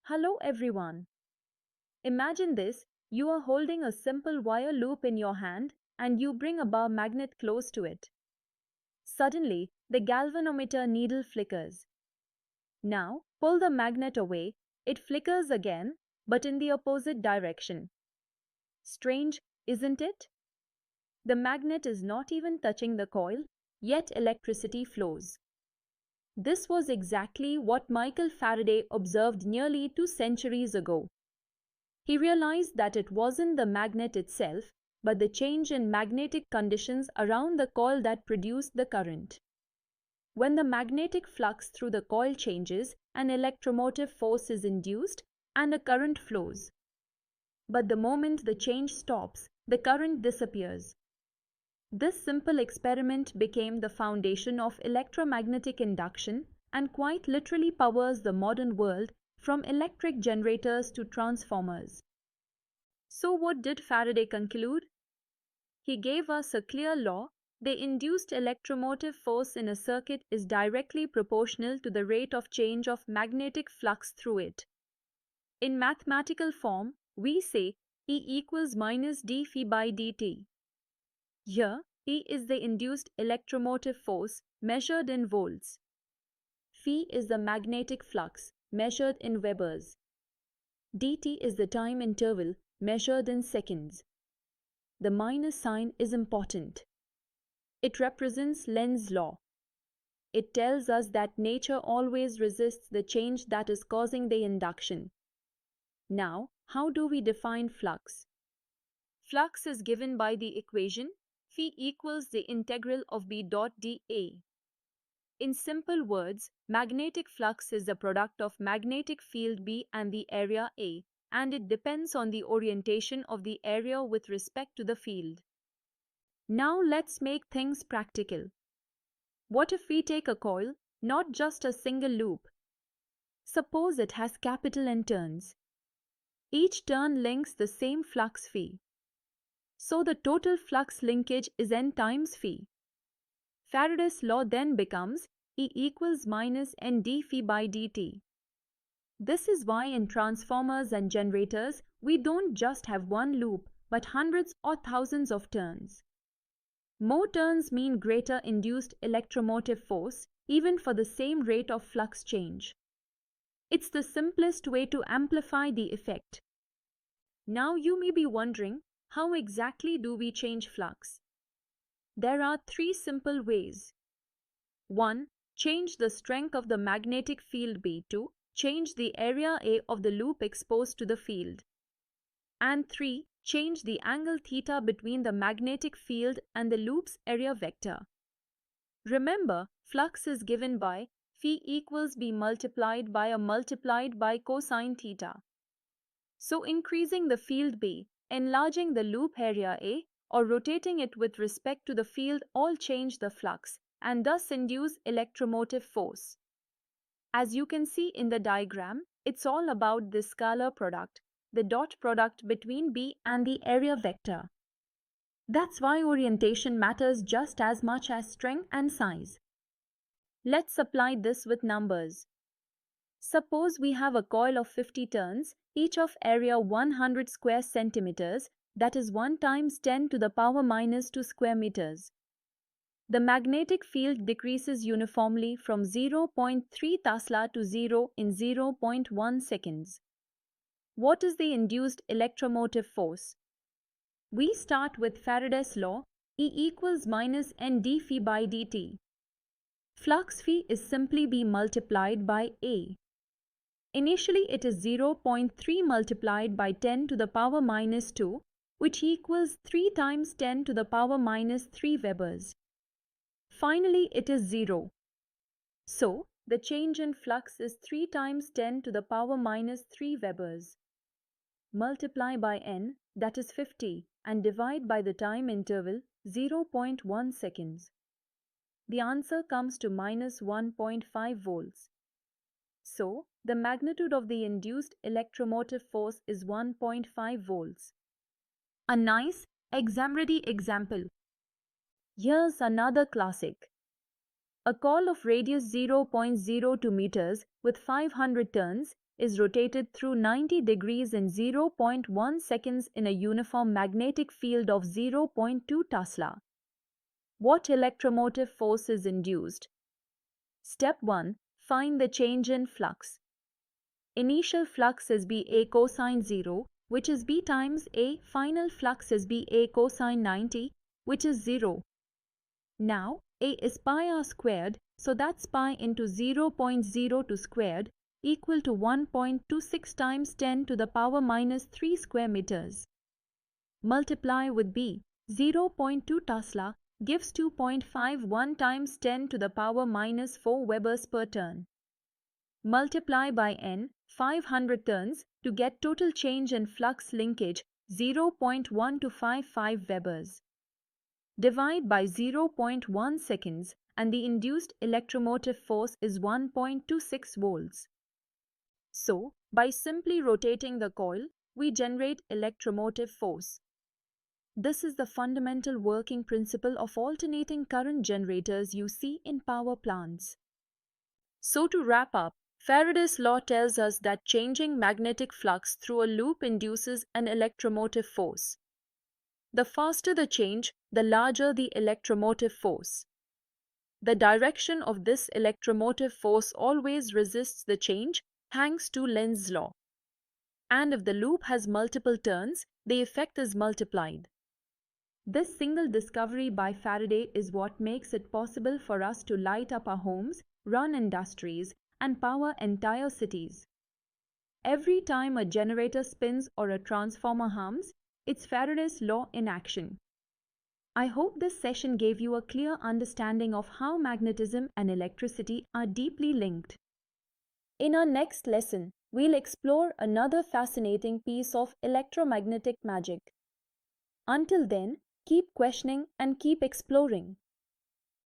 Hello everyone. Imagine this, you are holding a simple wire loop in your hand and you bring a bar magnet close to it. Suddenly, the galvanometer needle flickers. Now, pull the magnet away, it flickers again, but in the opposite direction. Strange, isn't it? The magnet is not even touching the coil, yet electricity flows. This was exactly what Michael Faraday observed nearly 2 centuries ago. He realized that it wasn't the magnet itself, but the change in magnetic conditions around the coil that produced the current. When the magnetic flux through the coil changes, an electromotive force is induced and a current flows. But the moment the change stops, the current disappears. This simple experiment became the foundation of electromagnetic induction and quite literally powers the modern world from electric generators to transformers. So what did Faraday conclude? He gave us a clear law: the induced electromotive force in a circuit is directly proportional to the rate of change of magnetic flux through it. In mathematical form, we say E equals minus d phi by dt. Here, E is the induced electromotive force measured in volts. Phi is the magnetic flux measured in Webers. dt is the time interval measured in seconds. The minus sign is important. It represents Lenz's law. It tells us that nature always resists the change that is causing the induction. Now, how do we define flux? Flux is given by the equation phi equals the integral of B dot dA. In simple words, magnetic flux is the product of magnetic field B and the area A, and it depends on the orientation of the area with respect to the field. Now let's make things practical. What if we take a coil, not just a single loop? Suppose it has capital N turns. Each turn links the same flux phi. So the total flux linkage is N times phi. Faraday's law then becomes E equals minus N d phi by dt. This is why in transformers and generators, we don't just have one loop, but hundreds or thousands of turns. More turns mean greater induced electromotive force, even for the same rate of flux change. It's the simplest way to amplify the effect. Now you may be wondering, how exactly do we change flux? There are three simple ways. 1. Change the strength of the magnetic field B. 2. Change the area A of the loop exposed to the field. And 3. Change the angle theta between the magnetic field and the loop's area vector. Remember, flux is given by phi equals B multiplied by cosine theta. So increasing the field B, enlarging the loop area A, or rotating it with respect to the field all change the flux and thus induce electromotive force. As you can see in the diagram, it's all about this scalar product, the dot product between B and the area vector. That's why orientation matters just as much as strength and size. Let's apply this with numbers. Suppose we have a coil of 50 turns, each of area 100 square centimeters, that is 1 times 10 to the power minus 2 square meters. The magnetic field decreases uniformly from 0.3 Tesla to 0 in 0.1 seconds. What is the induced electromotive force? We start with Faraday's law, E equals minus N d phi by dt. Flux phi is simply B multiplied by A. Initially it is 0.3 multiplied by 10 to the power minus 2, which equals 3 times 10 to the power minus 3 Webers. Finally it is 0. So, the change in flux is 3 times 10 to the power minus 3 Webers. Multiply by N, that is 50, and divide by the time interval 0.1 seconds. The answer comes to minus 1.5 volts. So, the magnitude of the induced electromotive force is 1.5 volts. A nice, exam-ready example. Here's another classic. A coil of radius 0.02 meters with 500 turns, is rotated through 90 degrees in 0.1 seconds in a uniform magnetic field of 0.2 Tesla. What electromotive force is induced? Step 1. Find the change in flux. Initial flux is BA cosine 0, which is B times A. Final flux is BA cosine 90, which is 0. Now, A is pi r squared, so that's pi into 0.02 squared equal to 1.26 times 10 to the power minus 3 square meters. Multiply with B, 0.2 Tesla gives 2.51 times 10 to the power minus 4 Webers per turn. Multiply by N, 500 turns, to get total change in flux linkage 0.1255 Webers. Divide by 0.1 seconds and the induced electromotive force is 1.26 volts. So, by simply rotating the coil, we generate electromotive force. This is the fundamental working principle of alternating current generators you see in power plants. So to wrap up, Faraday's law tells us that changing magnetic flux through a loop induces an electromotive force. The faster the change, the larger the electromotive force. The direction of this electromotive force always resists the change thanks to Lenz's law. And if the loop has multiple turns, the effect is multiplied. This single discovery by Faraday is what makes it possible for us to light up our homes, run industries, and power entire cities. Every time a generator spins or a transformer hums, it's Faraday's law in action. I hope this session gave you a clear understanding of how magnetism and electricity are deeply linked. In our next lesson, we'll explore another fascinating piece of electromagnetic magic. Until then, keep questioning and keep exploring.